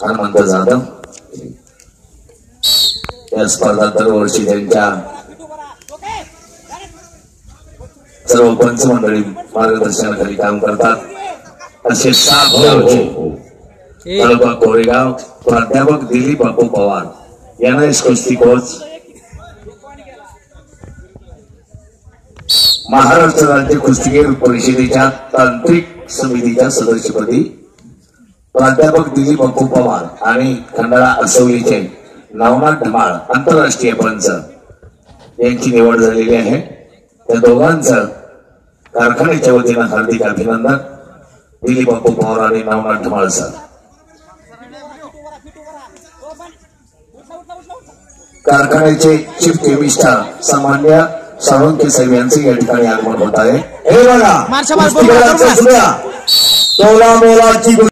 हनुमंत जाधव या स्पर्धा दरवर्षी त्यांच्या सर्व पंच मंडळी मार्गदर्शनाखाली काम करतात। असे 7 गावचे तालुका कोरेगाव प्राध्यापक दिलीप बापू पवार यांना कुस्ती कोच, महाराष्ट्र राज्य कुस्तीगीर परिषदेच्या तांत्रिक समितीच्या सदस्यपदी प्राध्यापक दिलीप बापू पवार आणि खंडाळा असवलीचे नवनाथ धमाळ आंतरराष्ट्रीय पंच यांची निवड झालेली आहे। त्या दोघांचं कारखान्याच्या वतीनं हार्दिक अभिनंदन। दिलीप बापू पवार आणि नवनाथ धमाळ सर। कारखान्याचे चीफ केमिस्टर सामान्य साळुंखे साहेब यांचे या ठिकाणी आगमन होत आहे। हे बघा